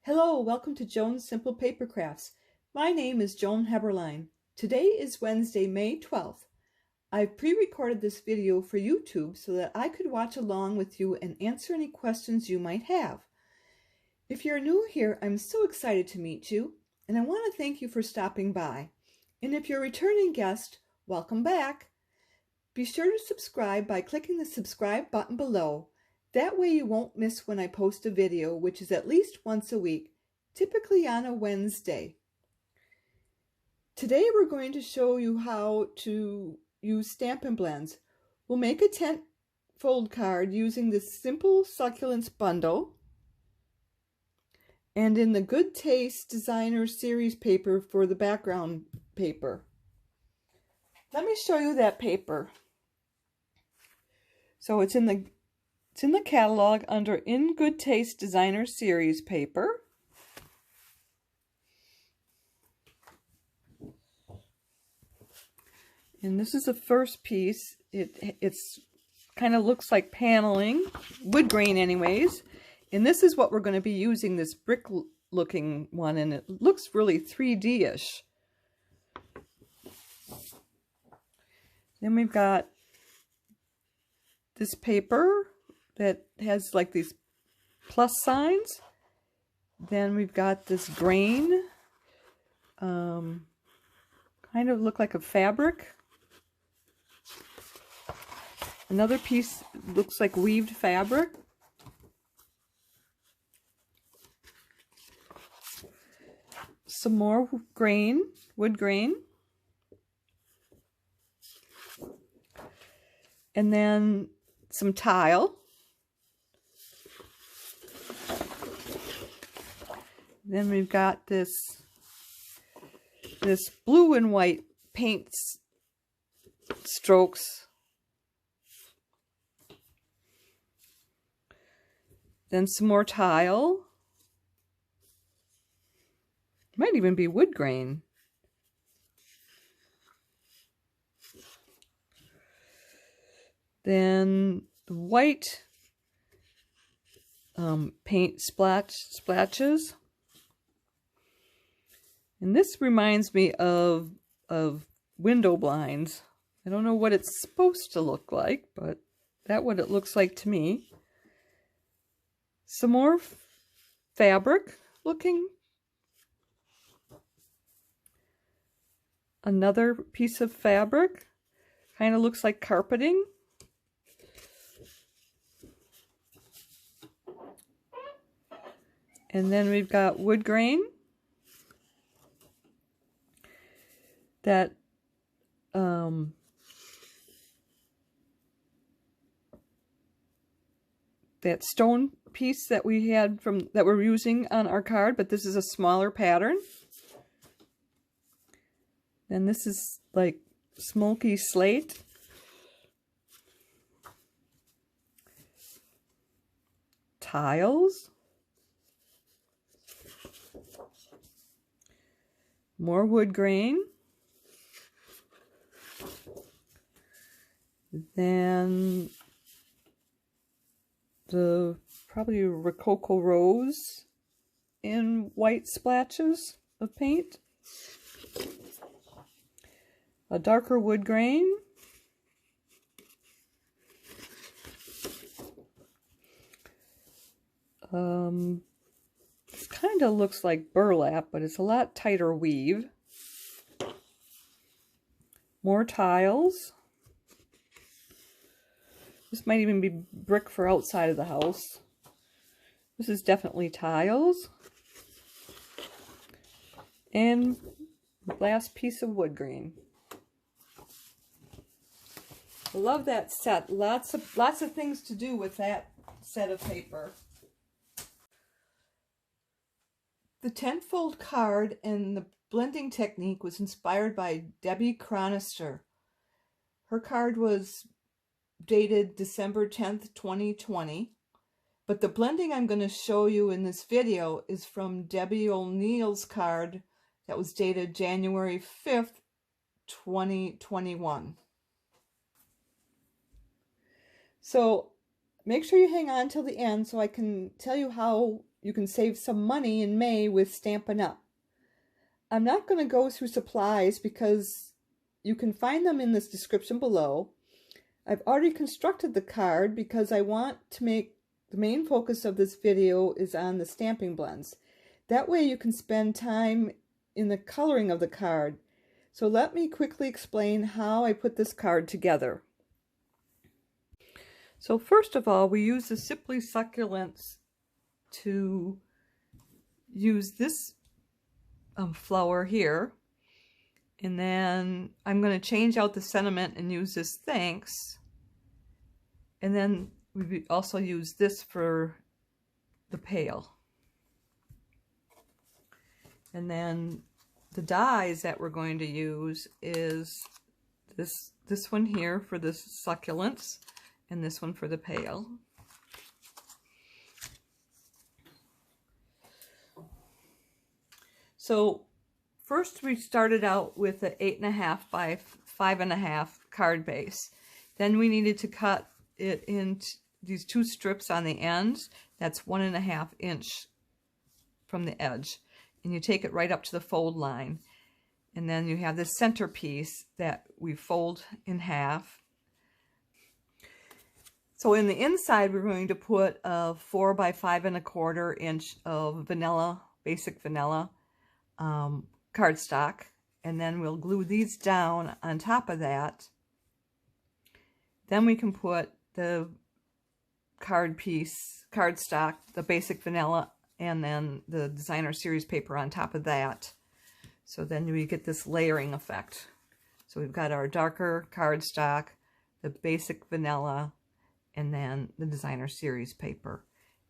Hello, welcome to Joan's Simple Paper Crafts. My name is Joan Heberlein. Today is Wednesday, May 12th. I've pre-recorded this video for YouTube so that I could watch along with you and answer any questions you might have. If you're new here, I'm so excited to meet you, and I want to thank you for stopping by. And if you're a returning guest, welcome back. Be sure to subscribe by clicking the subscribe button below. That way you won't miss when I post a video, which is at least once a week, typically on a Wednesday. Today we're going to show you how to use Stampin' blends. We'll make a tent fold card using this simple Succulents bundle and in the Good Taste Designer Series paper for the background paper. Let me show you that paper. So it's in the catalog under In Good Taste Designer Series paper. And this is the first piece. It's kind of looks like paneling, wood grain anyways. And this is what we're going to be using, this brick looking one, and it looks really 3D-ish. Then we've got this paper that has like these plus signs. Then we've got this grain, kind of look like a fabric. Another piece looks like weaved fabric. Some more grain, wood grain. And then some tile. Then we've got this blue and white paint strokes. Then some more tile. Might even be wood grain. Then the white paint splatches. And this reminds me of window blinds. I don't know what it's supposed to look like, but that's what it looks like to me. Some more fabric looking. Another piece of fabric. Kind of looks like carpeting. And then we've got wood grain. That that stone piece that we had that we're using on our card, but this is a smaller pattern. And this is like smoky slate. Tiles. More wood grain. Then the probably Rococo rose in white splatches of paint. A darker wood grain. This kind of looks like burlap, but it's a lot tighter weave. More tiles. This might even be brick for outside of the house. This is definitely tiles. And last piece of wood grain. I love that set. Lots of things to do with that set of paper. The tentfold card and the blending technique was inspired by Debbie Chronister. Her card was dated December 10th, 2020, but the blending I'm going to show you in this video is from Debbie O'Neill's card that was dated January 5th, 2021. So make sure you hang on till the end so I can tell you how you can save some money in May with Stampin' Up. I'm not going to go through supplies because you can find them in this description below. I've already constructed the card because I want to make the main focus of this video is on the stamping blends. That way you can spend time in the coloring of the card. So let me quickly explain how I put this card together. So first of all, we use the Simply Succulents to use this flower here. And then I'm going to change out the sentiment and use this thanks. And then we also use this for the pail. And then the dies that we're going to use is this one here for the succulents and this one for the pail. So first we started out with an 8.5 by 5.5 card base. Then we needed to cut it into these 2 strips on the ends. That's 1.5 inch from the edge. And you take it right up to the fold line. And then you have this centerpiece that we fold in half. So in the inside, we're going to put a 4 by 5.25 inch of vanilla, basic vanilla cardstock. And then we'll glue these down on top of that. Then we can put the cardstock, the basic vanilla, and then the designer series paper on top of that. So then we get this layering effect. So we've got our darker cardstock, the basic vanilla, and then the designer series paper.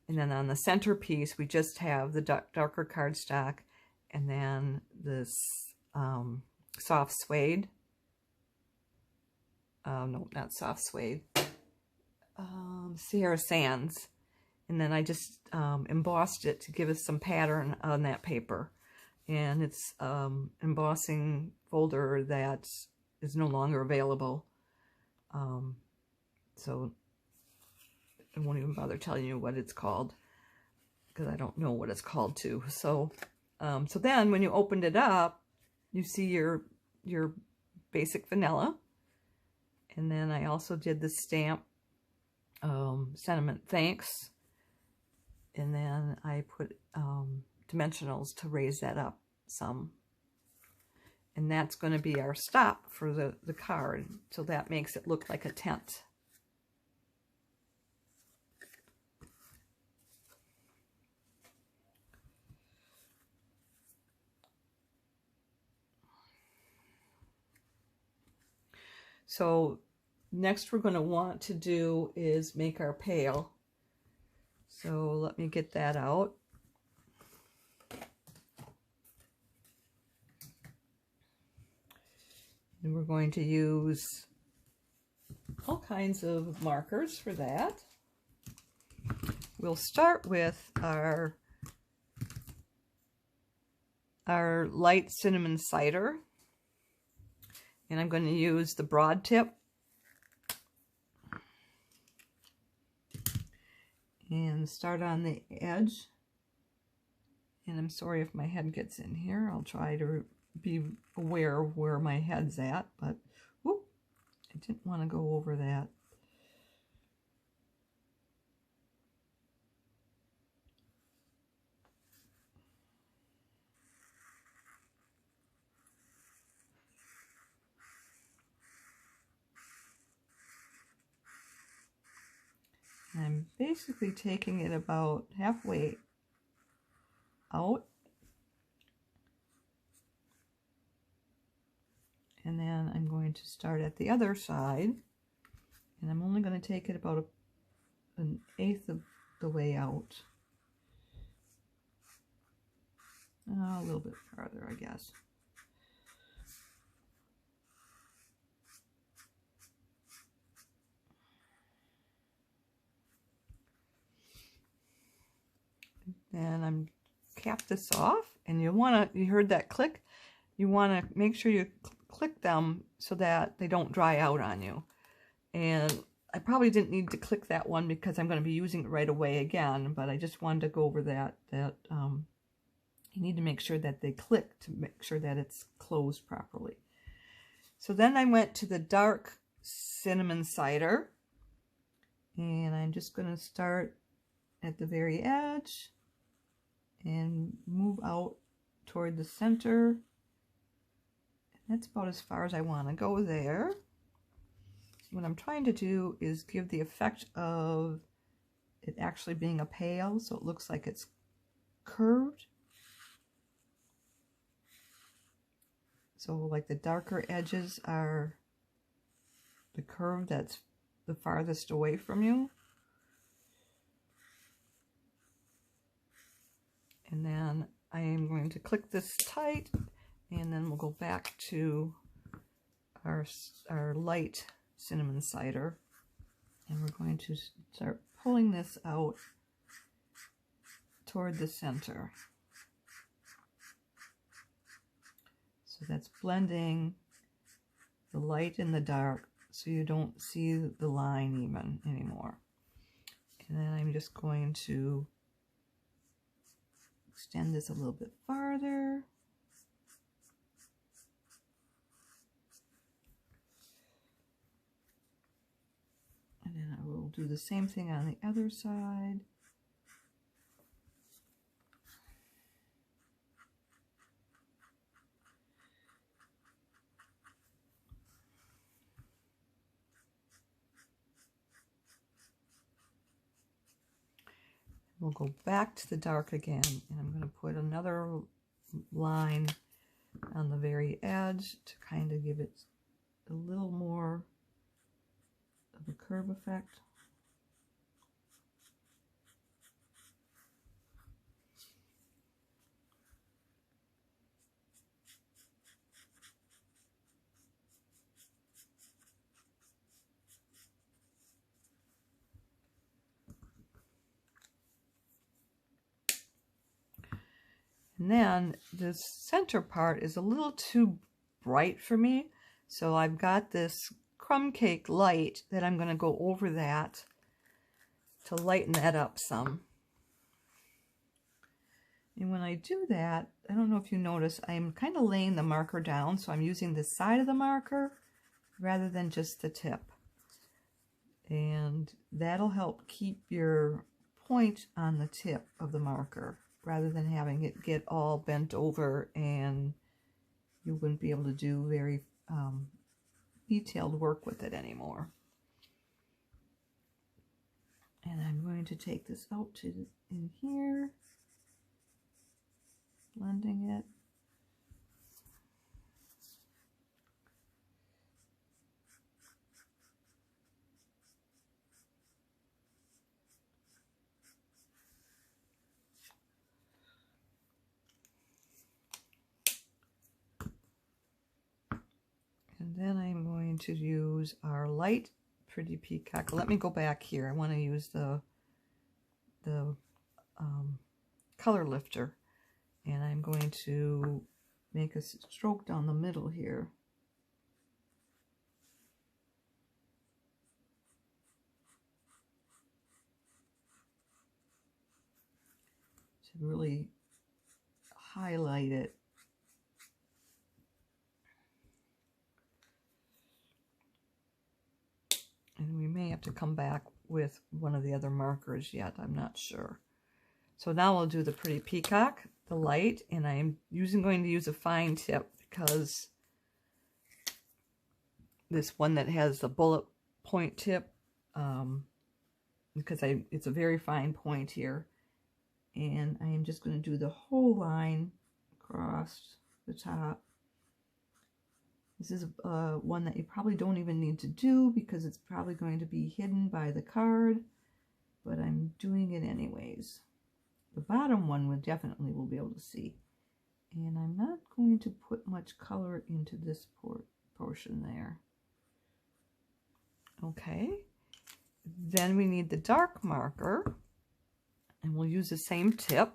And then on the centerpiece, we just have the darker cardstock and then this soft suede. No, not soft suede. Sierra Sands. And then I just embossed it to give us some pattern on that paper. And it's embossing folder that is no longer available. So I won't even bother telling you what it's called because I don't know what it's called too. So so then when you opened it up, you see your basic vanilla. And then I also did the stamp sentiment thanks. And then I put dimensionals to raise that up some. And that's going to be our stop for the card. So that makes it look like a tent. So next we're going to want to do is make our pail. So let me get that out. And we're going to use all kinds of markers for that. We'll start with our light cinnamon cider. And I'm going to use the broad tip. And start on the edge. And I'm sorry if my head gets in here. I'll try to be aware of where my head's at, but whoop, I didn't want to go over that. I'm basically taking it about halfway out. And then I'm going to start at the other side. And I'm only going to take it about an eighth of the way out. A little bit farther, I guess. And I'm cap this off, and you heard that click, you want to make sure you click them so that they don't dry out on you. And I probably didn't need to click that one because I'm going to be using it right away again, but I just wanted to go over that you need to make sure that they click to make sure that it's closed properly. So then I went to the dark cinnamon cider, and I'm just going to start at the very edge and move out toward the center. That's about as far as I want to go there. What I'm trying to do is give the effect of it actually being a pail, so it looks like it's curved. So like the darker edges are the curve that's the farthest away from you. And then I am going to click this tight, and then we'll go back to our light cinnamon cider, and we're going to start pulling this out toward the center. So that's blending the light and the dark so you don't see the line even anymore. And then I'm just going to extend this a little bit farther. And then I will do the same thing on the other side. We'll go back to the dark again, and I'm going to put another line on the very edge to kind of give it a little more of a curve effect. And then the center part is a little too bright for me, so I've got this crumb cake light that I'm going to go over that to lighten that up some. And when I do that, I don't know if you notice, I'm kind of laying the marker down, so I'm using the side of the marker rather than just the tip. And that'll help keep your point on the tip of the marker, rather than having it get all bent over and you wouldn't be able to do very detailed work with it anymore. And I'm going to take this out to in here, blending it. And then I'm going to use our light pretty peacock. Let me go back here. I want to use the color lifter, and I'm going to make a stroke down the middle here. To really highlight it. And we may have to come back with one of the other markers yet, I'm not sure. So now I'll do the pretty peacock, the light, and I'm going to use a fine tip because this one that has the bullet point tip, because it's a very fine point here. And I am just going to do the whole line across the top. This is one that you probably don't even need to do because it's probably going to be hidden by the card, but I'm doing it anyways. The bottom one will definitely be able to see. And I'm not going to put much color into this portion there. Okay. Then we need the dark marker, and we'll use the same tip,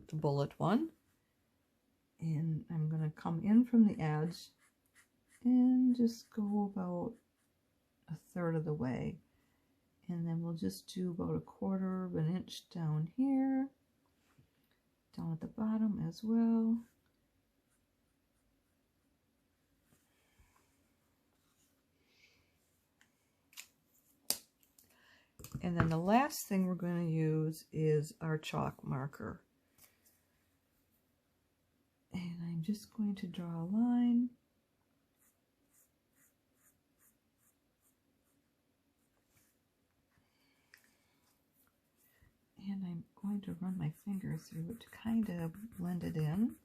the bullet one. And I'm going to come in from the edge and just go about a third of the way. And then we'll just do about 1/4 of an inch down here, down at the bottom as well. And then the last thing we're going to use is our chalk marker. And I'm just going to draw a line. And I'm going to run my finger through it to kind of blend it in.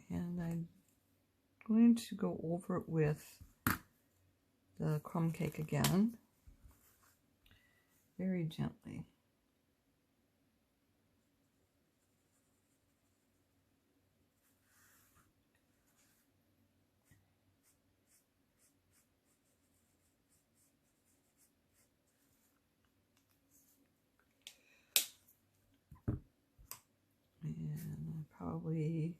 And I'm going to go over it with the crumb cake again, very gently. And I probably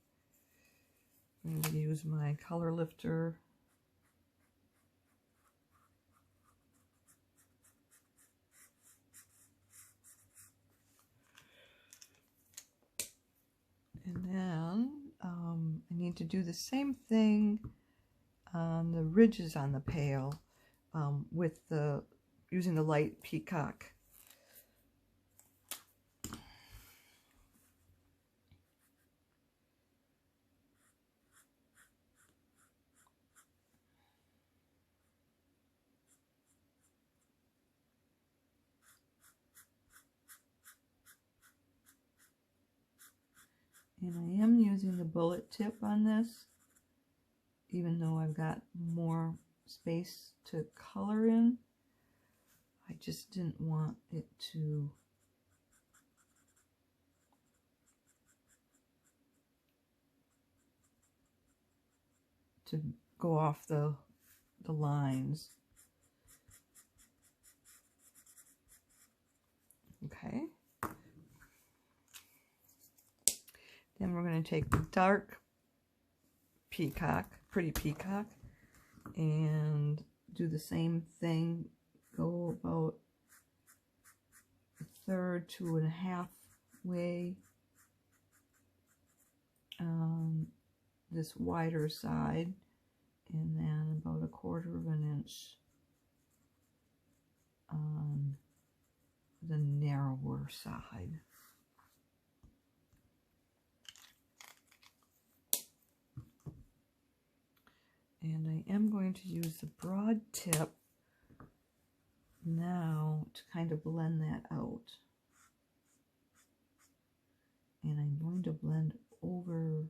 going to use my color lifter. And then I need to do the same thing on the ridges on the pail with using the light peacock. And I am using the bullet tip on this, even though I've got more space to color in. I just didn't want it to go off the lines. Okay. Then we're going to take the dark peacock, pretty peacock, and do the same thing. Go about 1/3 to 1/2 way on this wider side, and then about 1/4 of an inch on the narrower side. And I am going to use the broad tip now to kind of blend that out. And I'm going to blend over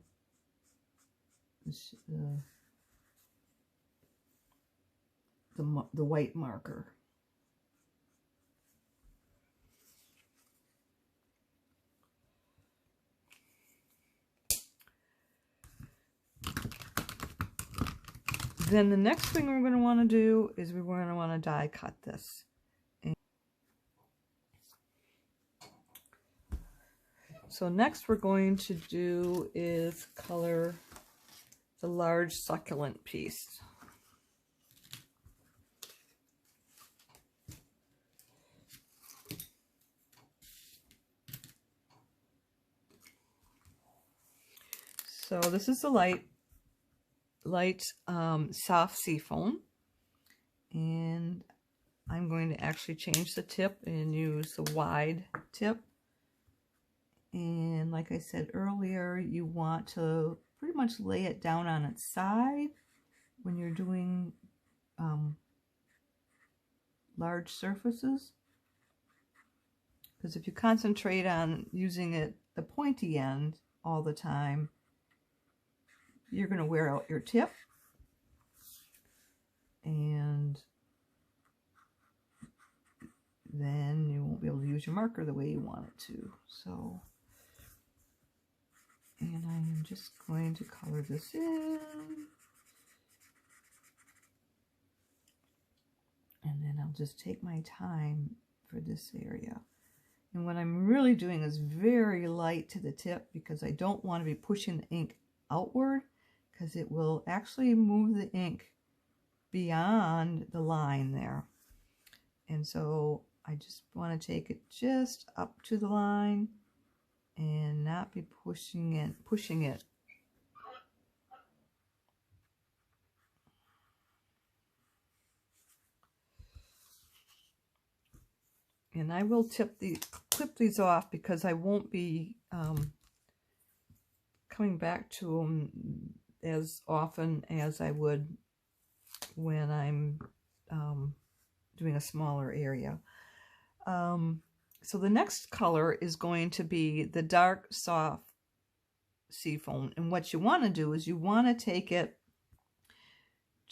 the white marker. Then the next thing we're going to want to do is we're going to want to die cut this. So next we're going to do is color the large succulent piece. So this is the light soft seafoam, and I'm going to actually change the tip and use the wide tip. And like I said earlier, you want to pretty much lay it down on its side when you're doing large surfaces, because if you concentrate on using it the pointy end all the time, you're going to wear out your tip, and then you won't be able to use your marker the way you want it to. So, and I am just going to color this in, and then I'll just take my time for this area. And what I'm really doing is very light to the tip because I don't want to be pushing the ink outward because it will actually move the ink beyond the line there. And so I just want to take it just up to the line and not be pushing it. And I will clip these off because I won't be coming back to them as often as I would when I'm doing a smaller area. So the next color is going to be the dark soft Seafoam. And what you want to do is you want to take it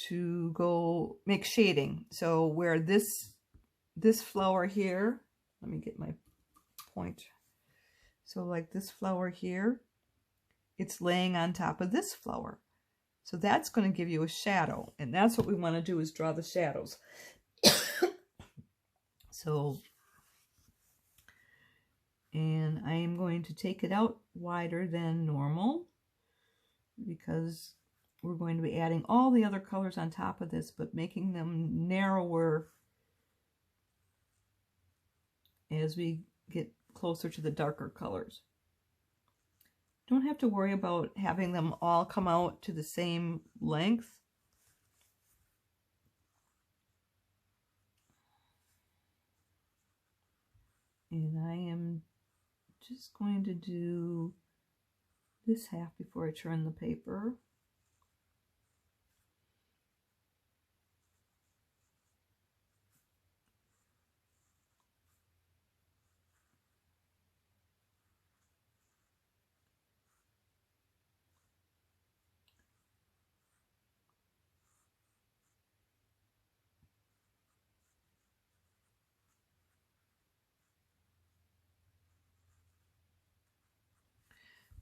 to go make shading. So where this flower here, let me get my point. So like this flower here, it's laying on top of this flower. So that's going to give you a shadow. And that's what we want to do, is draw the shadows. So, and I am going to take it out wider than normal because we're going to be adding all the other colors on top of this, but making them narrower as we get closer to the darker colors. Don't have to worry about having them all come out to the same length. And I am just going to do this half before I turn the paper.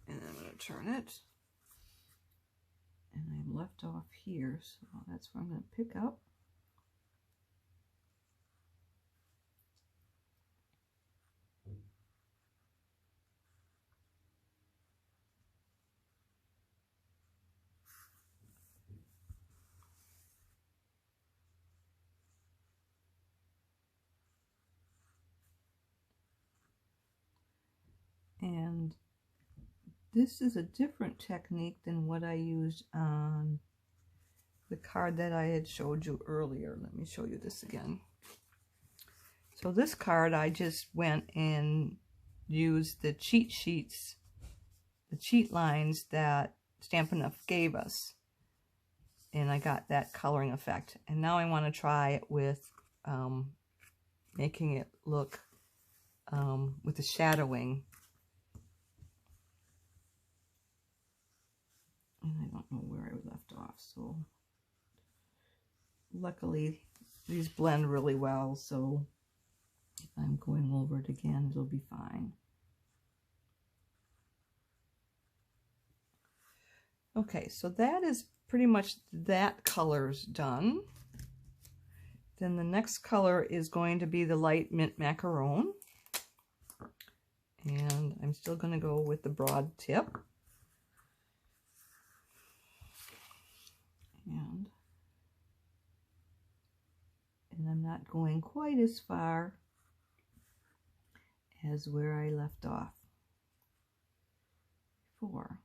And I'm going to turn it. And I'm left off here, so that's where I'm going to pick up. And this is a different technique than what I used on the card that I had showed you earlier. Let me show you this again. So this card, I just went and used the cheat sheets, the cheat lines that Stampin' gave us. And I got that coloring effect. And now I want to try it with making it look with the shadowing. And I don't know where I left off, so luckily these blend really well, so if I'm going over it again, it'll be fine. Okay, so that is pretty much that color's done. Then the next color is going to be the light mint macaron. And I'm still going to go with the broad tip. And I'm not going quite as far as where I left off before.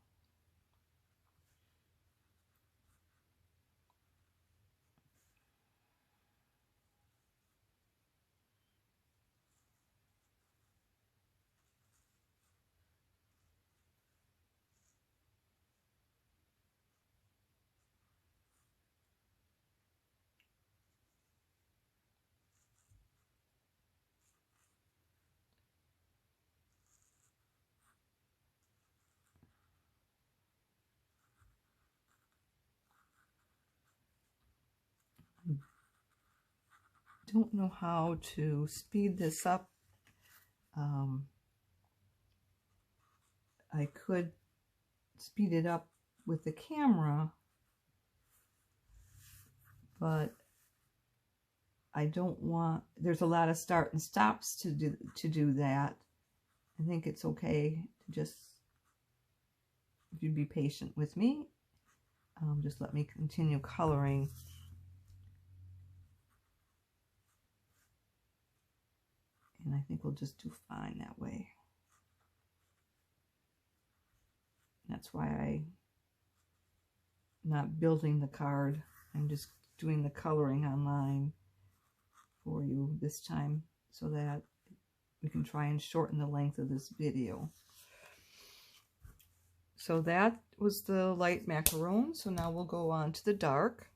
Don't know how to speed this up. I could speed it up with the camera, but I don't want, there's a lot of start and stops to do that. I think it's okay to just, if you'd be patient with me, just let me continue coloring. And I think we'll just do fine that way. That's why I'm not building the card. I'm just doing the coloring online for you this time so that we can try and shorten the length of this video. So that was the light macaron. So now we'll go on to the dark.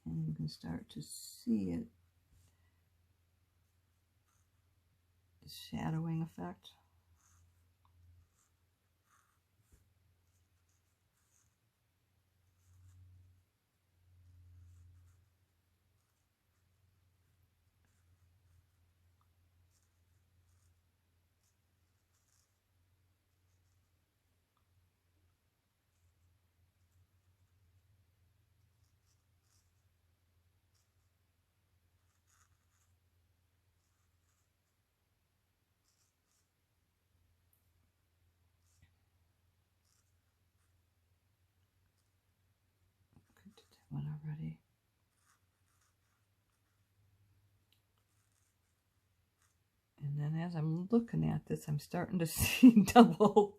And you can start to see it, the shadowing effect. One already. And then as I'm looking at this, I'm starting to see double.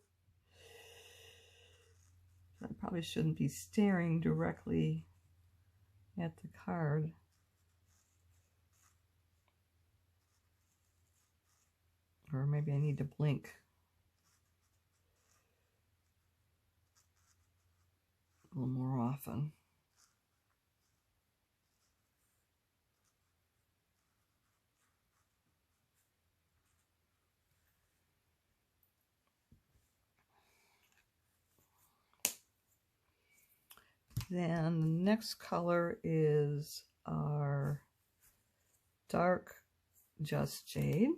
I probably shouldn't be staring directly at the card. Or maybe I need to blink a little more often. Then the next color is our dark Just Jade.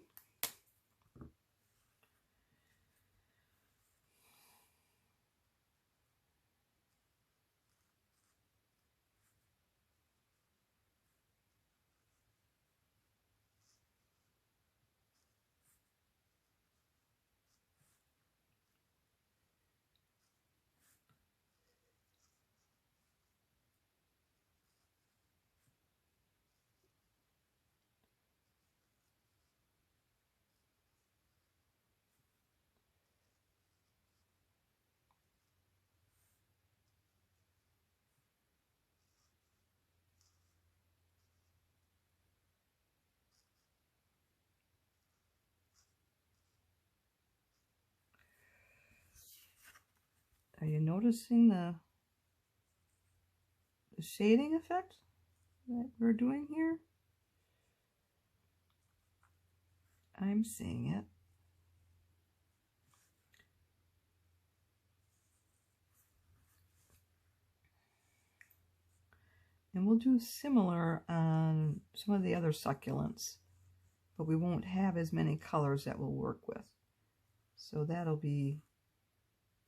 Are you noticing the shading effect that we're doing here? I'm seeing it. And we'll do similar on some of the other succulents, but we won't have as many colors that we'll work with. So that'll be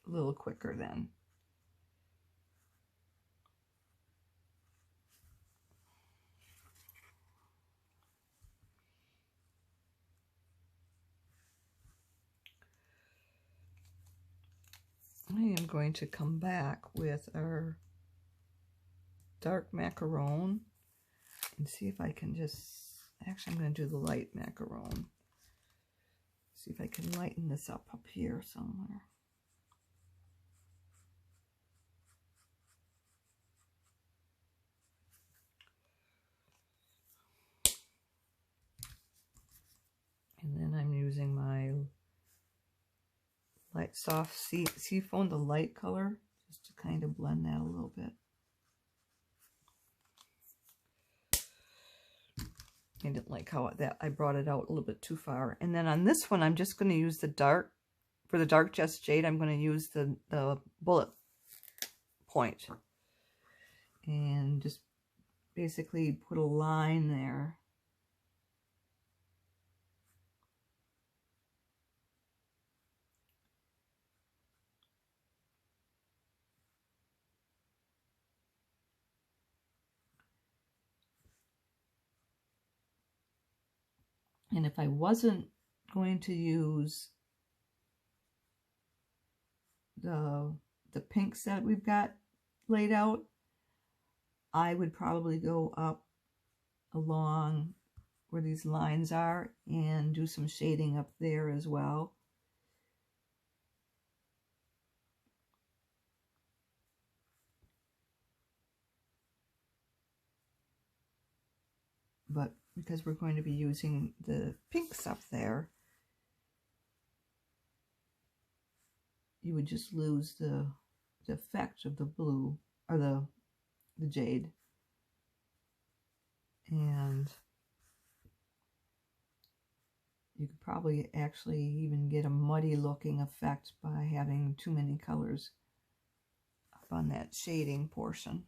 a little quicker then. I am going to come back with our dark macaron and see if I can just, actually I'm going to do the light macaron. See if I can lighten this up here somewhere. And then I'm using my light soft Seafoam, the light color, just to kind of blend that a little bit. I didn't like how I brought it out a little bit too far. And then on this one, I'm just going to use the dark, for the dark Just Jade, I'm going to use the bullet point. And just basically put a line there. And if I wasn't going to use the pinks that we've got laid out, I would probably go up along where these lines are and do some shading up there as well. But because we're going to be using the pinks up there, you would just lose the effect of the blue or the jade. And you could probably actually even get a muddy looking effect by having too many colors up on that shading portion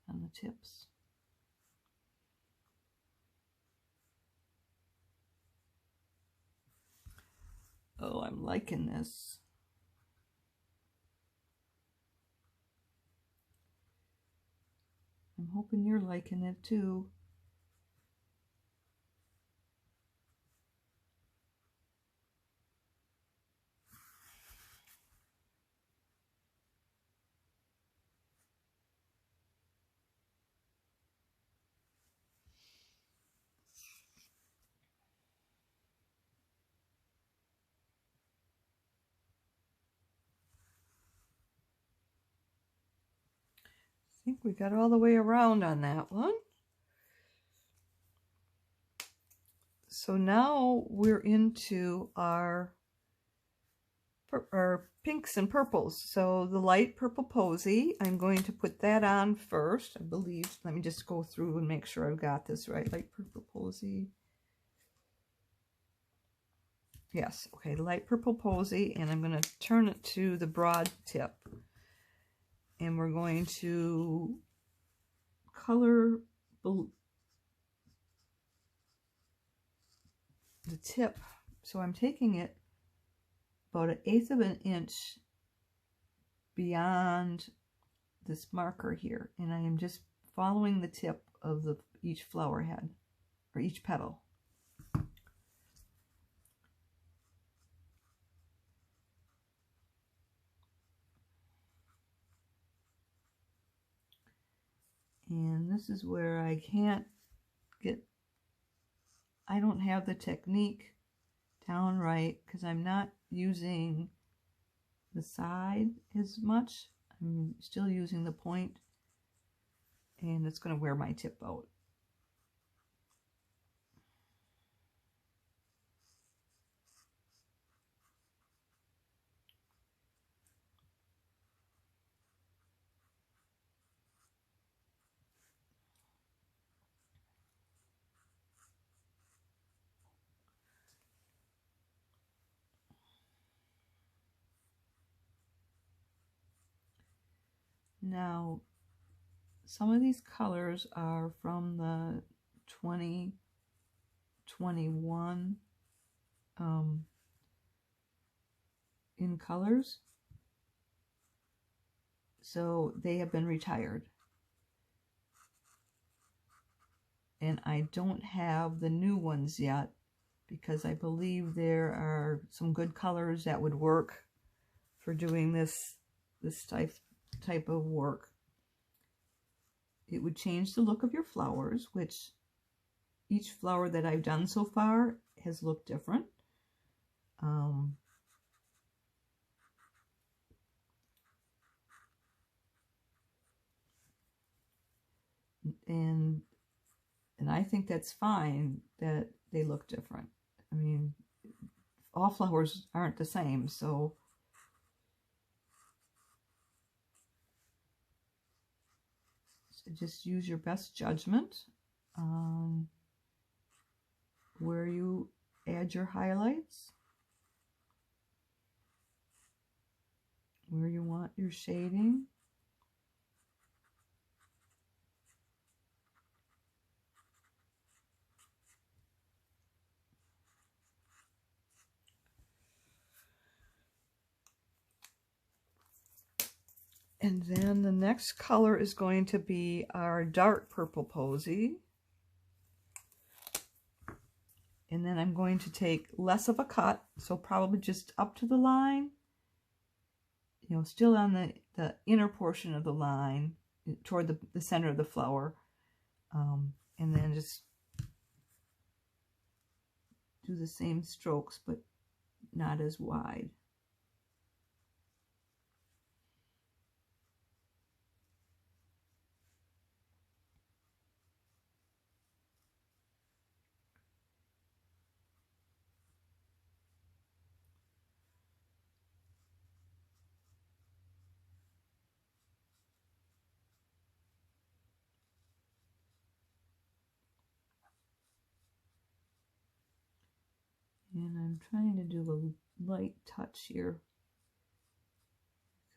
on the tips. Oh, I'm liking this. I'm hoping you're liking it too. I think we got all the way around on that one. So now we're into our pinks and purples. So the light purple posy, I'm going to put that on first, I believe. Let me just go through and make sure I've got this right. Light purple posy. Yes, okay, light purple posy, and I'm going to turn it to the broad tip. And we're going to color the tip. So I'm taking it about 1/8 of an inch beyond this marker here, and I am just following the tip of each flower head or each petal. And this is where I don't have the technique down right because I'm not using the side as much. I'm still using the point, and it's going to wear my tip out. Now, some of these colors are from the 2021 in colors, so they have been retired. And I don't have the new ones yet because I believe there are some good colors that would work for doing this type of work. It would change the look of your flowers, which each flower that I've done so far has looked different. And I think that's fine that they look different. I mean, all flowers aren't the same, so just use your best judgment on where you add your highlights, where you want your shading. And then the next color is going to be our dark purple posy. And then I'm going to take less of a cut, so probably just up to the line, you know, still on the inner portion of the line toward the center of the flower, and then just do the same strokes but not as wide. And I'm trying to do a light touch here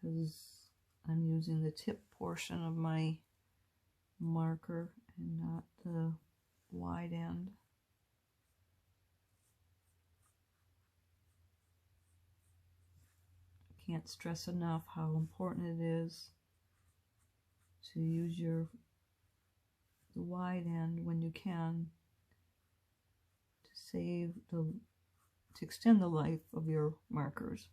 because I'm using the tip portion of my marker and not the wide end. Can't stress enough how important it is to use the wide end when you can to extend the life of your markers.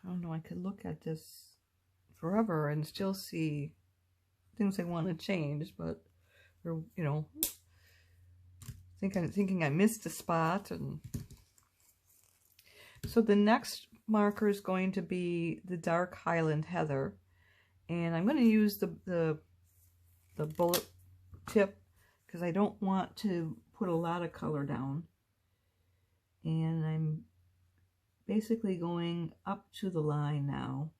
I don't know, I could look at this forever and still see things I want to change, but, or, you know, thinking I missed a spot. And so the next marker is going to be the dark Highland Heather, and I'm going to use the bullet tip because I don't want to put a lot of color down, and I'm basically going up to the line now.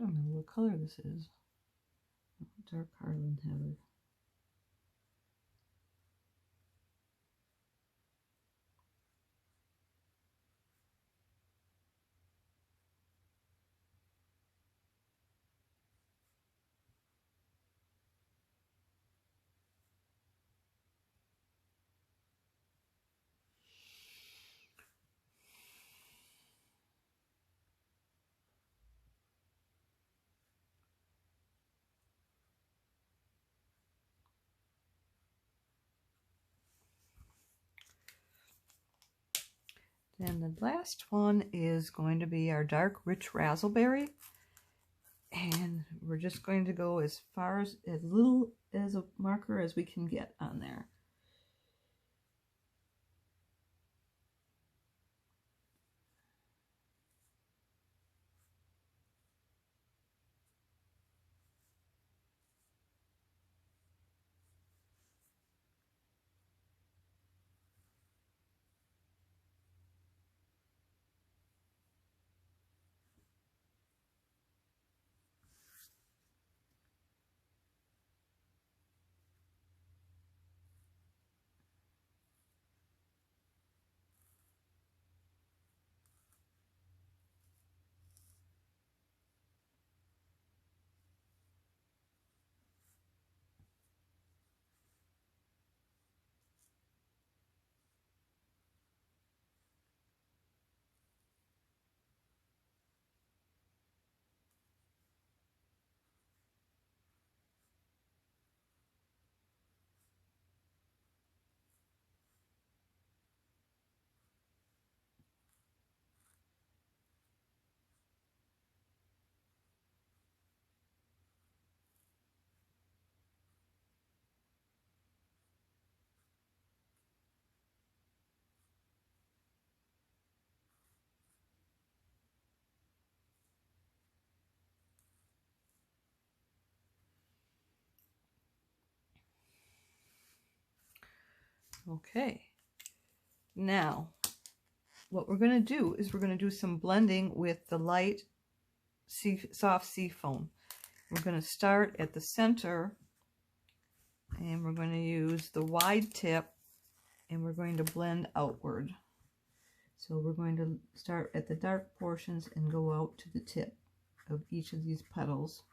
I don't know what color this is. Dark Highland Heather. And the last one is going to be our dark rich raspberry, and we're just going to go as little as a marker as we can get on there. Okay, now what we're going to do is we're going to do some blending with the light soft Seafoam. We're going to start at the center, and we're going to use the wide tip, and we're going to blend outward. So we're going to start at the dark portions and go out to the tip of each of these petals.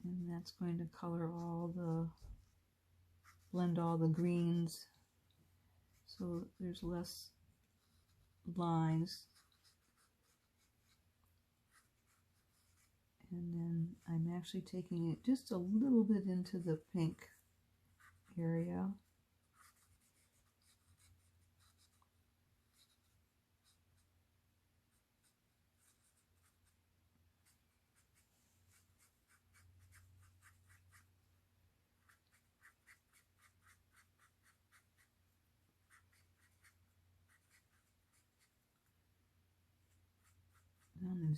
And that's going to color blend all the greens, so there's less lines. And then I'm actually taking it just a little bit into the pink area. And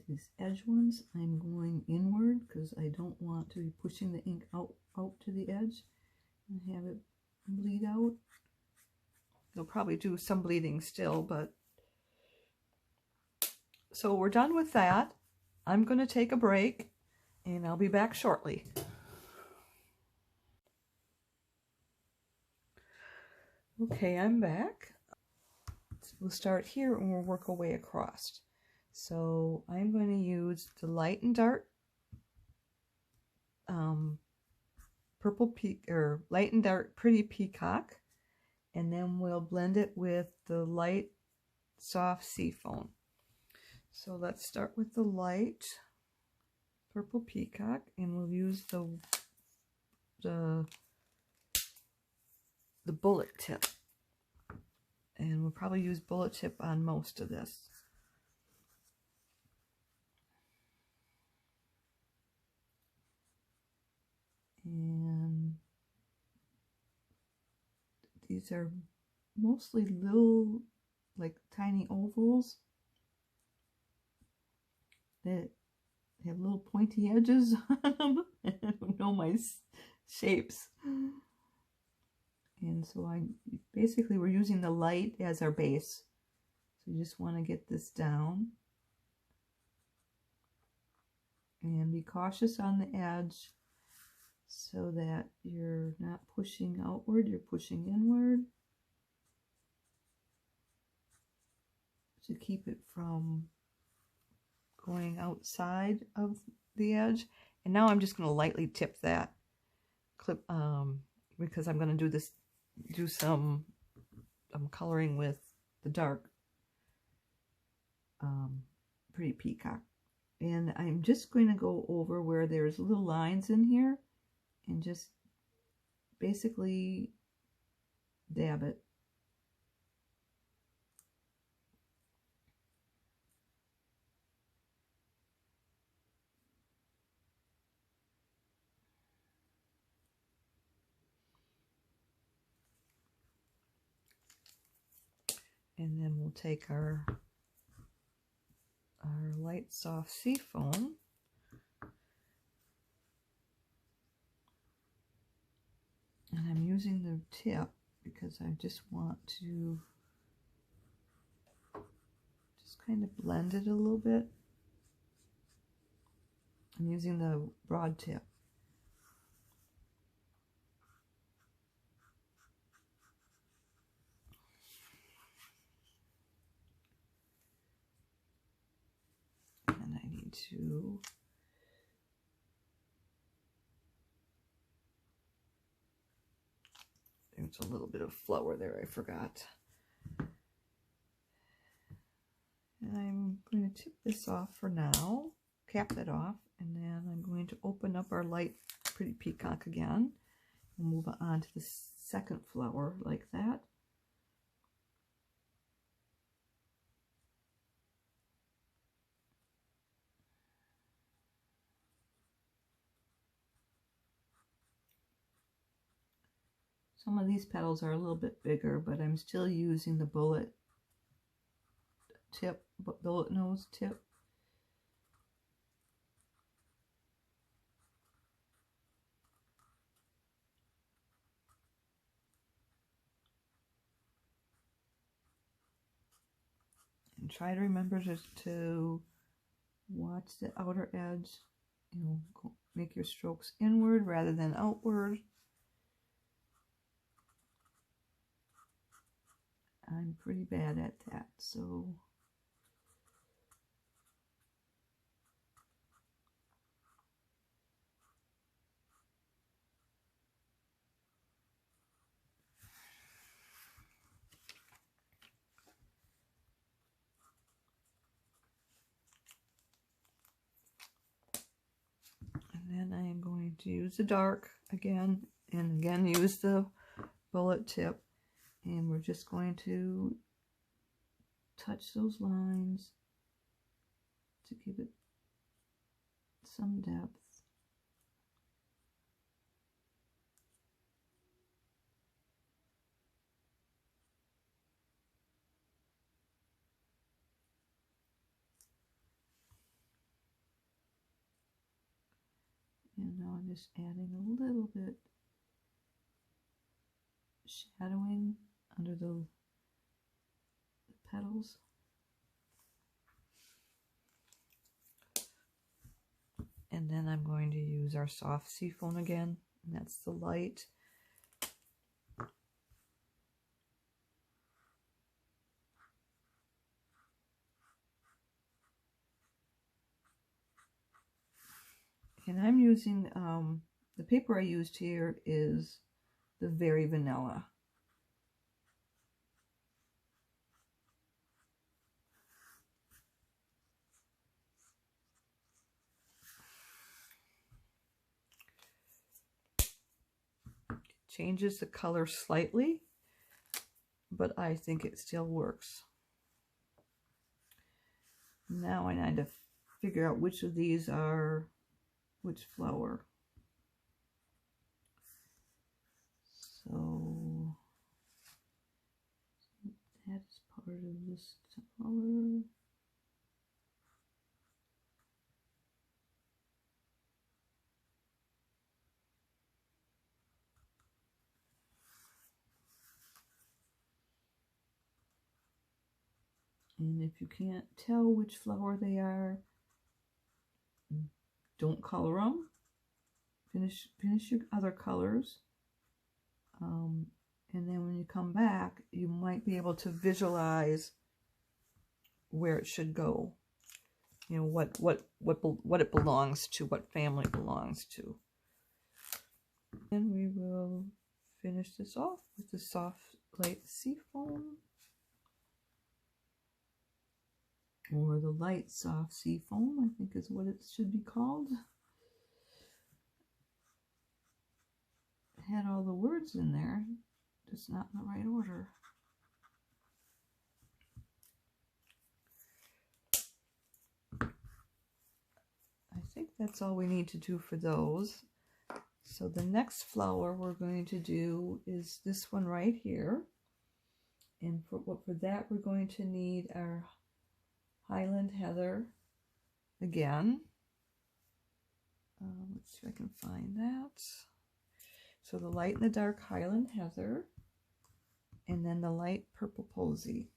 these edge ones, I'm going inward because I don't want to be pushing the ink out to the edge and have it bleed out. It'll probably do some bleeding still, but so we're done with that. I'm going to take a break and I'll be back shortly. Okay, I'm back. We'll start here and we'll work our way across. So I'm going to use the light and dark light and dark pretty peacock, and then we'll blend it with the light soft Seafoam. So let's start with the light purple peacock, and we'll use the bullet tip, and we'll probably use bullet tip on most of this. And these are mostly little, like tiny ovals that have little pointy edges on them. I don't know my shapes. And so we're using the light as our base. So you just want to get this down. And be cautious on the edge so that you're not pushing outward, you're pushing inward to keep it from going outside of the edge. And now I'm just going to lightly tip that clip because I'm going to do some coloring with the dark pretty peacock. And I'm just going to go over where there's little lines in here and just basically dab it. And then we'll take our light soft Seafoam, and I'm using the tip because I just want to just kind of blend it a little bit. I'm using the broad tip. And I need to there's a little bit of flour there, I forgot. And I'm going to tip this off for now, cap it off, and then I'm going to open up our light pretty peacock again and move on to the second flower like that. Some of these petals are a little bit bigger, but I'm still using the bullet nose tip. And try to remember to watch the outer edge. You know, make your strokes inward rather than outward. I'm pretty bad at that, so and then I am going to use the dark again, and again use the bullet tip, and we're just going to touch those lines to give it some depth. And now I'm just adding a little bit shadowing under the petals. And then I'm going to use our soft seafoam again, and that's the light. And I'm using, the paper I used here is the Very Vanilla. Changes the color slightly, but I think it still works. Now I need to figure out which of these are which flower. So that is part of this color. And if you can't tell which flower they are, don't color them. Finish your other colors. And then when you come back, you might be able to visualize where it should go. You know, what it belongs to, what family it belongs to. And we will finish this off with the soft light seafoam. Or the light soft seafoam, I think is what it should be called. It had all the words in there, just not in the right order. I think that's all we need to do for those. So the next flower we're going to do is this one right here. And for that we're going to need our Highland heather again. Let's see if I can find that. So the light and the dark Highland heather, and then the light purple posy.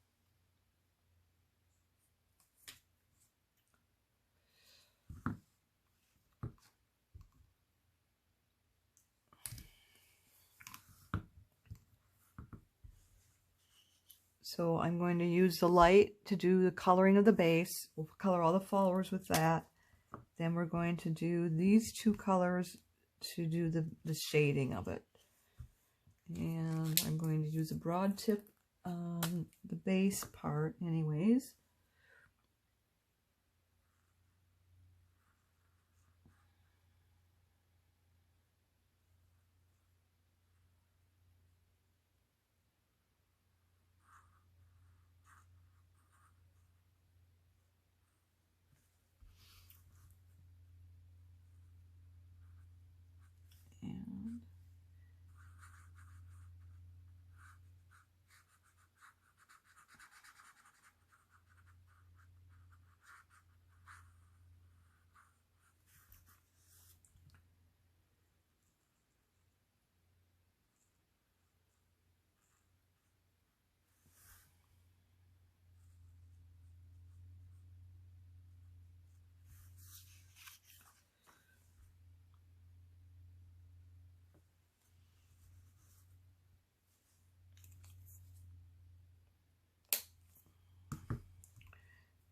So I'm going to use the light to do the coloring of the base. We'll color all the flowers with that. Then we're going to do these two colors to do the shading of it. And I'm going to use a broad tip on the base part anyways.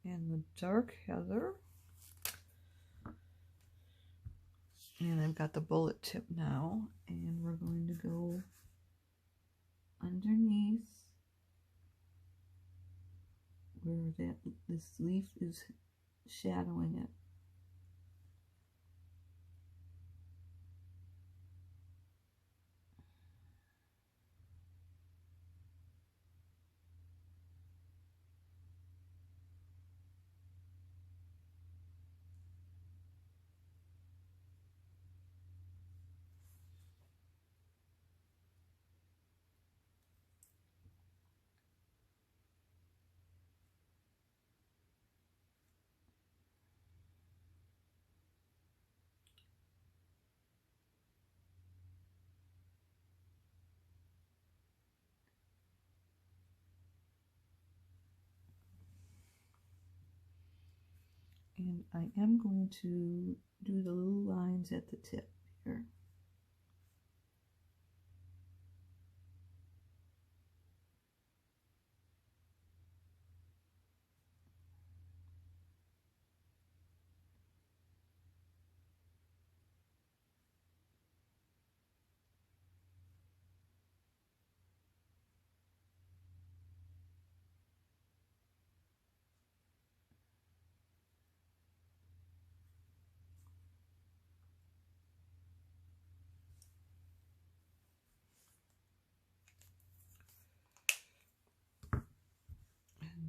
and the dark heather. And I've got the bullet tip now, and we're going to go underneath where this leaf is shadowing it. And I am going to do the little lines at the tip here.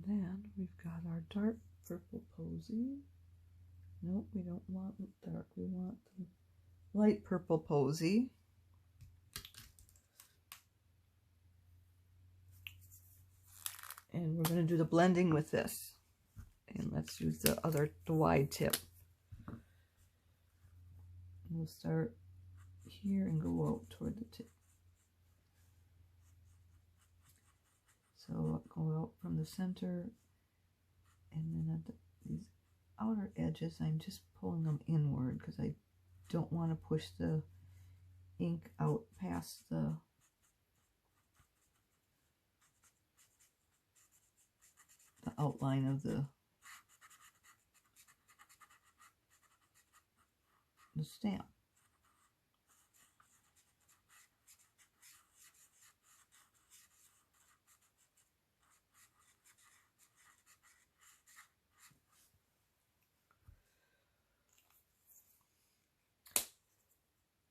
And then we've got our dark purple posy. Nope, we don't want dark, we want the light purple posy. And we're going to do the blending with this. And let's use the wide tip. And we'll start here and go out toward the tip. So go out from the center, and then at these outer edges, I'm just pulling them inward because I don't want to push the ink out past the outline of the stamp.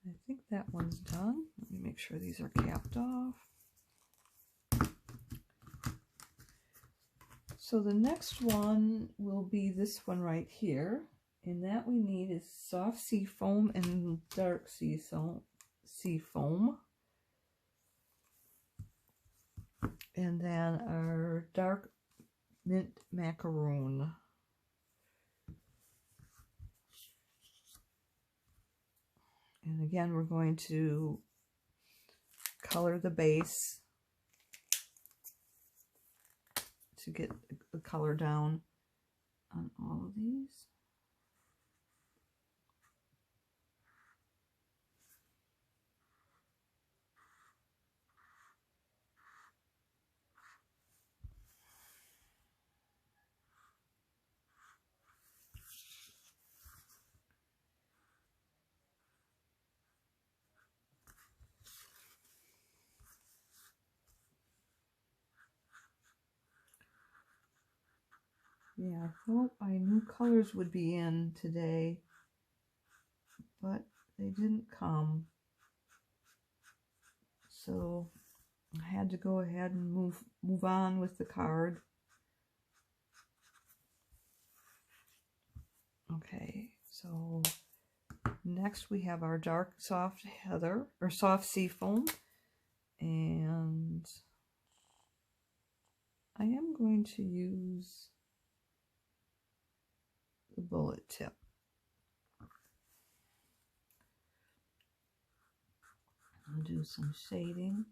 I think that one's done. Let me make sure these are capped off. So the next one will be this one right here. And that we need is soft seafoam and dark seafoam. And then our dark mint macaroon. And again, we're going to color the base to get the color down on all of these. Yeah, I thought I knew colors would be in today, but they didn't come. So I had to go ahead and move on with the card. Okay, so next we have our dark soft heather, or soft seafoam, and I am going to use the bullet tip. I'll do some shading.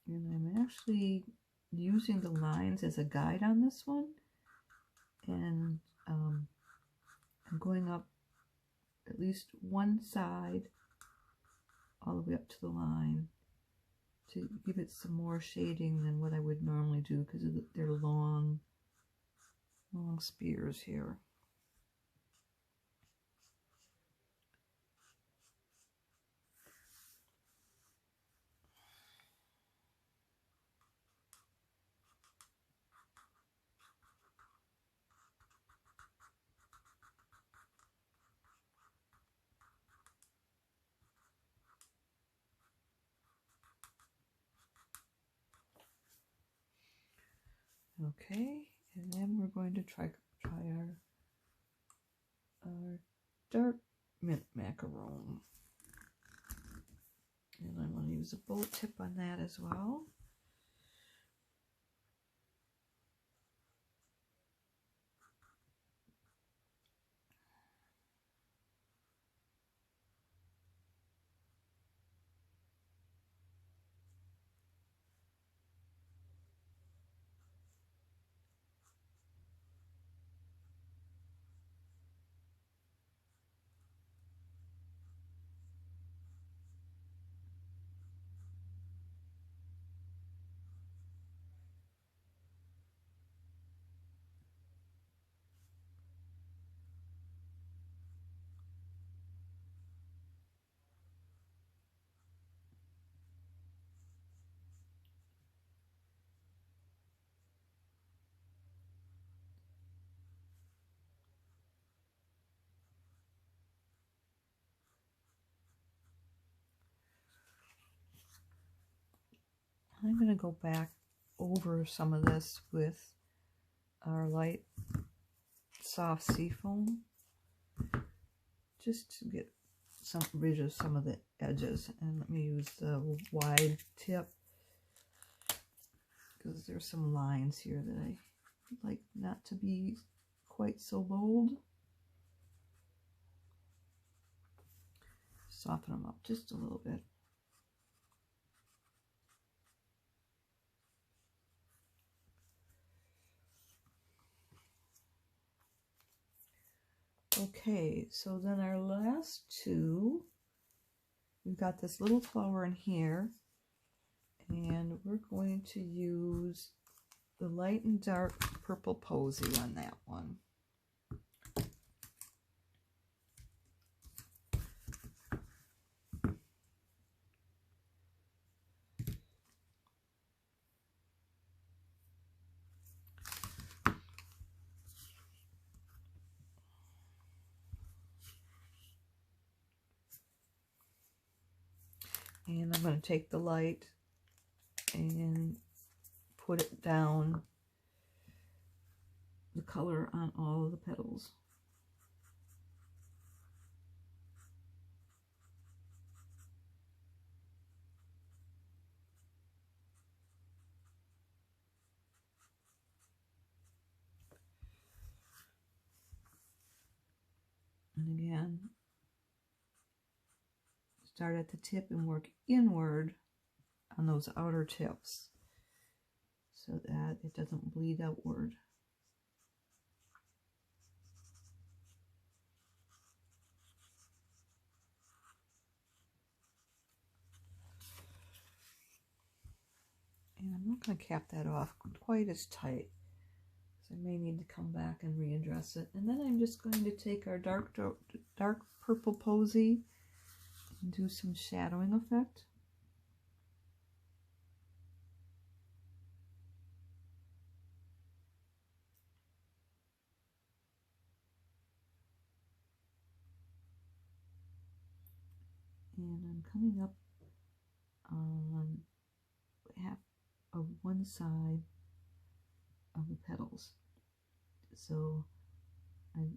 And I'm actually using the lines as a guide on this one, and I'm going up at least one side all the way up to the line to give it some more shading than what I would normally do, because they're long spears here. Okay, and then we're going to try our dark mint macaron. And I'm going to use a bow tip on that as well. I'm going to go back over some of this with our light soft seafoam, just to get rid of some of the edges. And let me use the wide tip, because there's some lines here that I like not to be quite so bold. Soften them up just a little bit. Okay, so then our last two, we've got this little flower in here, and we're going to use the light and dark purple posy on that one. And I'm going to take the light and put it down the color on all of the petals. And again, start at the tip and work inward on those outer tips so that it doesn't bleed outward. And I'm not going to cap that off quite as tight, so I may need to come back and readdress it. And then I'm just going to take our dark purple posy and do some shadowing effect. And I'm coming up on half of one side of the petals. So I'm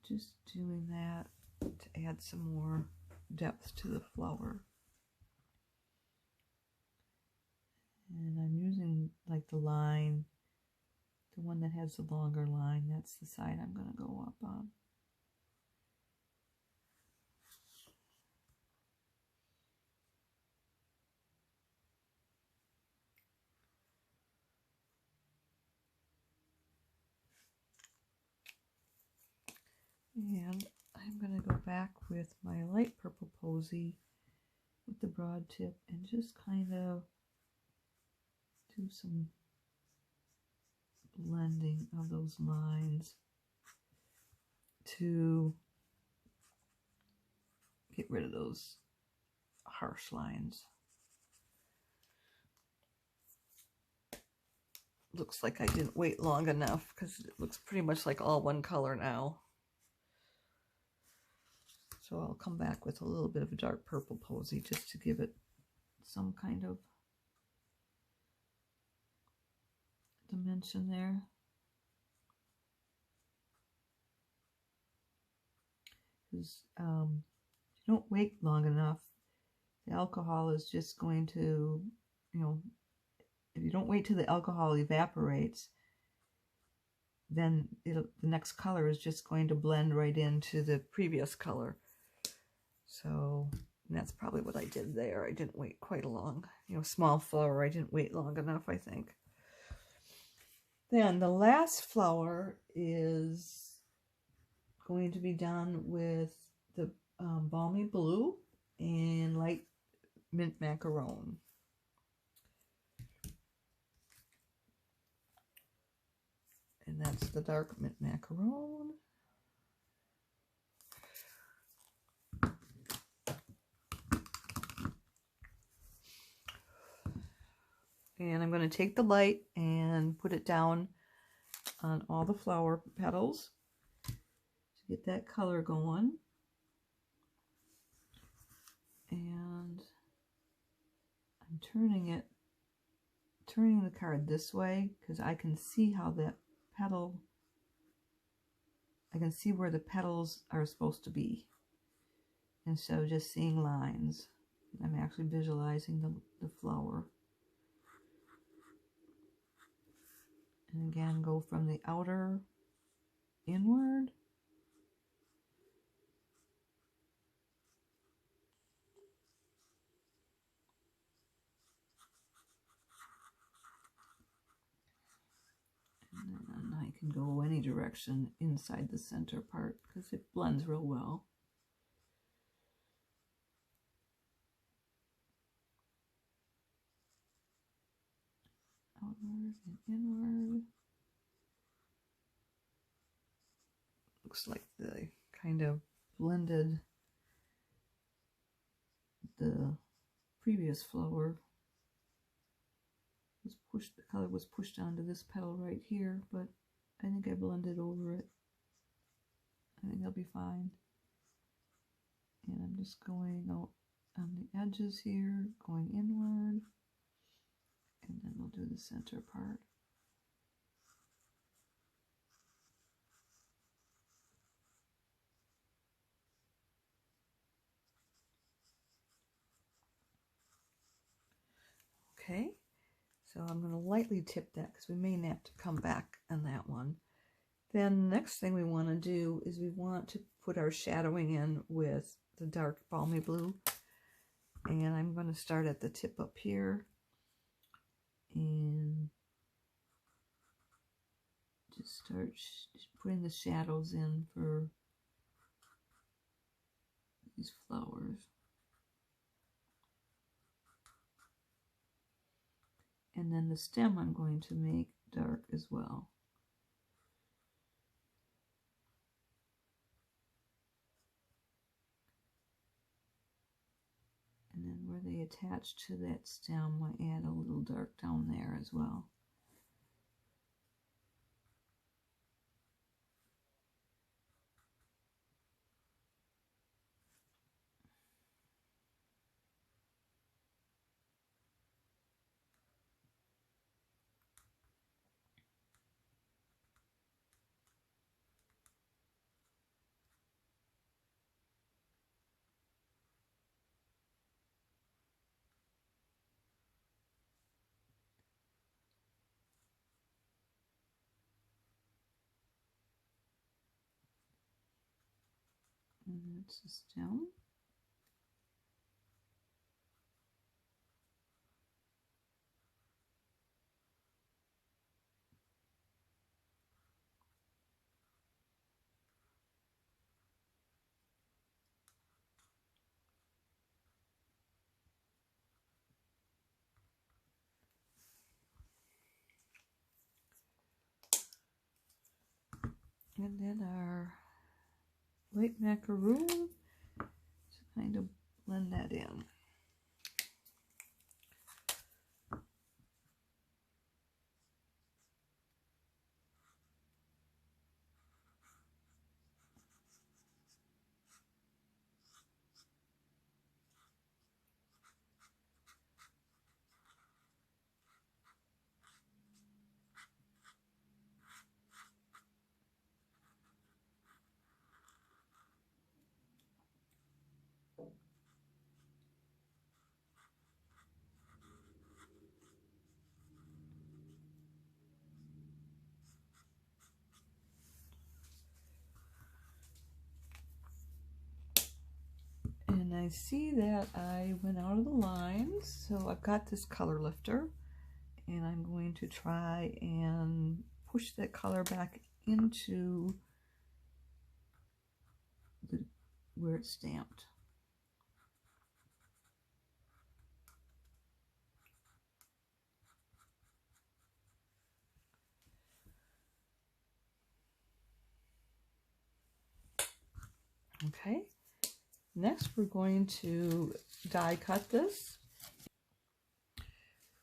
just doing that to add some more depth to the flower. And I'm using like the line, the one that has the longer line, that's the side I'm going to go up on. And I'm going to go back with my light purple posy with the broad tip and just kind of do some blending of those lines to get rid of those harsh lines. Looks like I didn't wait long enough because it looks pretty much like all one color now. So I'll come back with a little bit of a dark purple posy just to give it some kind of dimension there. Because if you don't wait long enough, the alcohol is just going to, you know, if you don't wait till the alcohol evaporates, then the next color is just going to blend right into the previous color. So that's probably what I did there. I didn't wait quite long. You know, small flower, I didn't wait long enough, I think. Then the last flower is going to be done with the balmy blue and light mint macaron. And that's the dark mint macaron. And I'm going to take the light and put it down on all the flower petals to get that color going. And I'm turning the card this way because I can see how that petal, I can see where the petals are supposed to be. Instead of just seeing lines, I'm actually visualizing the flower. And again, go from the outer inward. And then I can go any direction inside the center part because it blends real well. Outward and inward. Looks like they kind of blended the previous flower. Was pushed, the color was pushed onto this petal right here, but I think I blended over it. I think I'll be fine. And I'm just going out on the edges here, going inward, and then we'll do the center part. Okay, so I'm going to lightly tip that because we may have to come back on that one. Then the next thing we want to do is we want to put our shadowing in with the dark balmy blue. And I'm going to start at the tip up here and just start putting the shadows in for these flowers. And then the stem I'm going to make dark as well. And then where they attach to that stem, I add a little dark down there as well. And that's the stem. And then our light macaroon to kind of blend that in. And I see that I went out of the lines, so I've got this color lifter, and I'm going to try and push that color back into where it's stamped. Okay, next we're going to die cut this.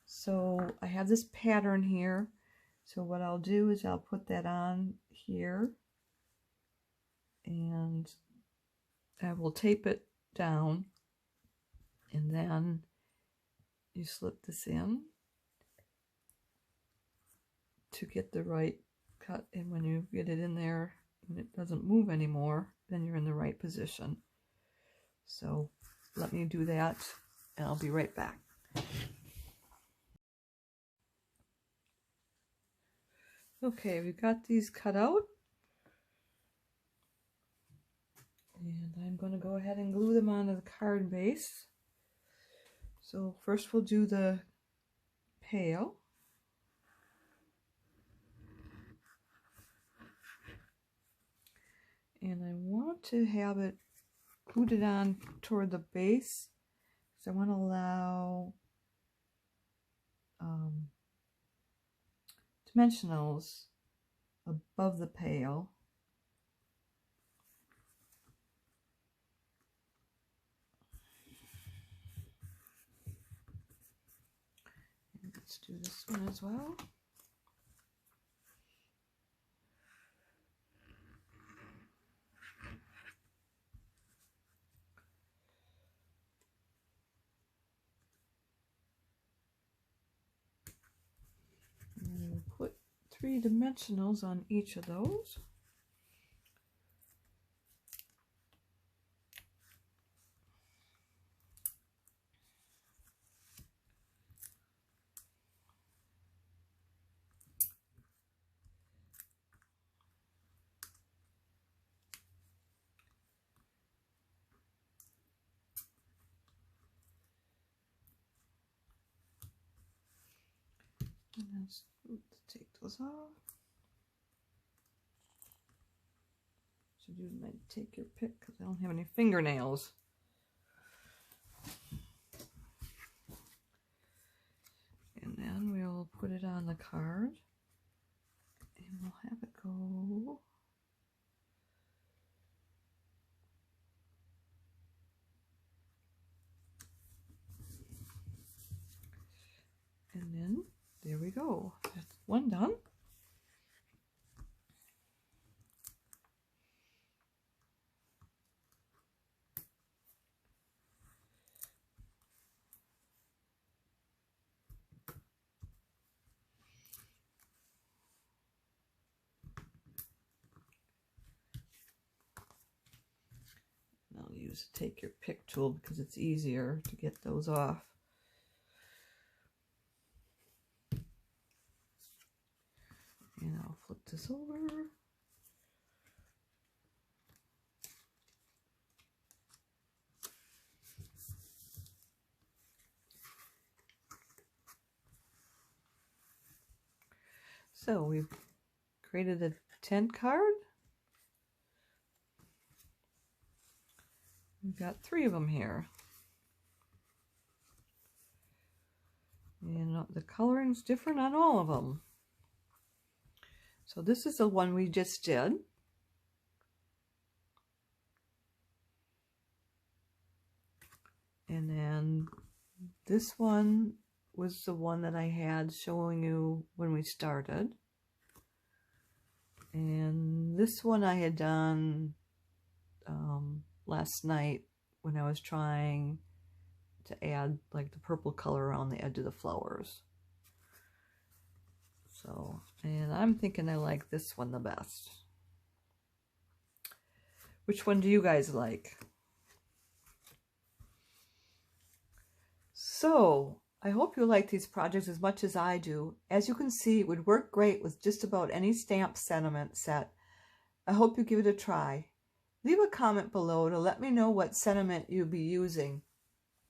So I have this pattern here. So what I'll do is I'll put that on here, and I will tape it down, and then you slip this in to get the right cut. And when you get it in there and it doesn't move anymore, then you're in the right position. So let me do that, and I'll be right back. Okay, we've got these cut out, and I'm going to go ahead and glue them onto the card base. So first we'll do the pail. And I want to have it glued it on toward the base, because I want to allow dimensionals above the pail. And let's do this one as well. And we'll put 3 dimensionals on each of those. And let's take those off. Should you might take your pick, because I don't have any fingernails. And then we'll put it on the card, and we'll have it go and then there we go. That's one done. And I'll use the take your pick tool because it's easier to get those off. And I'll flip this over. So we've created a tent card. We've got 3 of them here. And the coloring's different on all of them. So this is the one we just did. This one was the one that I had showing you when we started. And this one I had done last night when I was trying to add like the purple color around the edge of the flowers. So, and I'm thinking I like this one the best. Which one do you guys like? So, I hope you like these projects as much as I do. As you can see, it would work great with just about any stamp sentiment set. I hope you give it a try. Leave a comment below to let me know what sentiment you'll be using.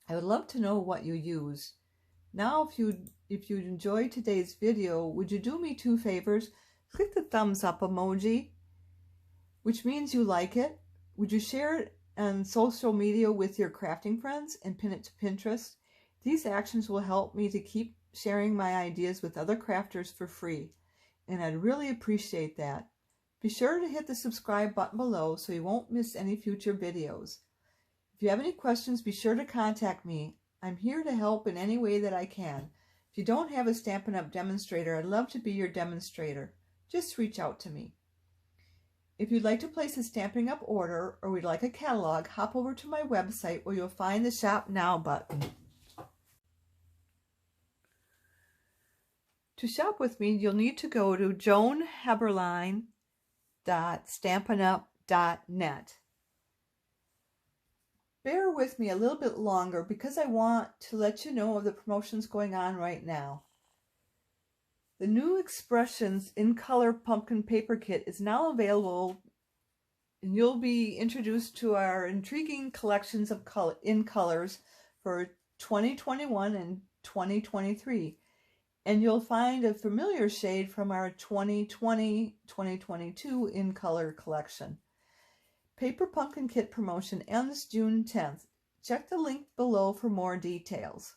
I would love to know what you use. Now, if you'd enjoyed today's video, would you do me two favors? Click the thumbs up emoji, which means you like it. Would you share it on social media with your crafting friends and pin it to Pinterest? These actions will help me to keep sharing my ideas with other crafters for free, and I'd really appreciate that. Be sure to hit the subscribe button below so you won't miss any future videos. If you have any questions, be sure to contact me. I'm here to help in any way that I can. If you don't have a Stampin' Up! Demonstrator, I'd love to be your demonstrator. Just reach out to me. If you'd like to place a Stampin' Up! Order or would like a catalog, hop over to my website where you'll find the Shop Now button. To shop with me, you'll need to go to joanssimplepapercrafts.stampinup.net. Bear with me a little bit longer because I want to let you know of the promotions going on right now. The new Expressions in Color Pumpkin Paper Kit is now available, and you'll be introduced to our intriguing collections of colors for 2021 and 2023. And you'll find a familiar shade from our 2020-2022 in color collection. Paper Pumpkin Kit promotion ends June 10th. Check the link below for more details.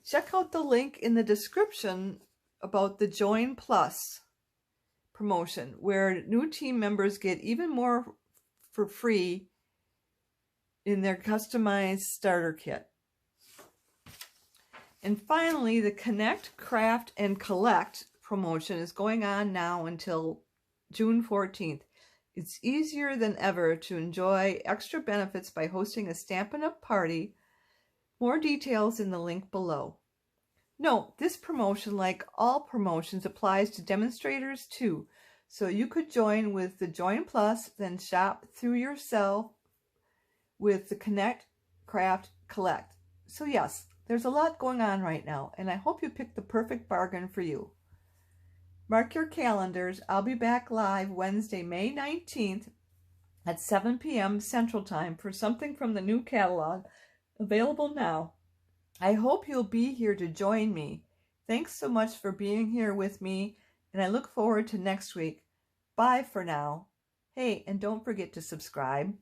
Check out the link in the description about the Join Plus promotion, where new team members get even more for free in their customized starter kit. And finally, the Connect, Craft, and Collect promotion is going on now until June 14th. It's easier than ever to enjoy extra benefits by hosting a Stampin' Up! Party. More details in the link below. Note, this promotion, like all promotions, applies to demonstrators too. So you could join with the Join Plus, then shop through yourself with the Connect, Craft, Collect. So yes, there's a lot going on right now, and I hope you picked the perfect bargain for you. Mark your calendars. I'll be back live Wednesday, May 19th at 7 p.m. Central Time for something from the new catalog, available now. I hope you'll be here to join me. Thanks so much for being here with me, and I look forward to next week. Bye for now. Hey, and don't forget to subscribe.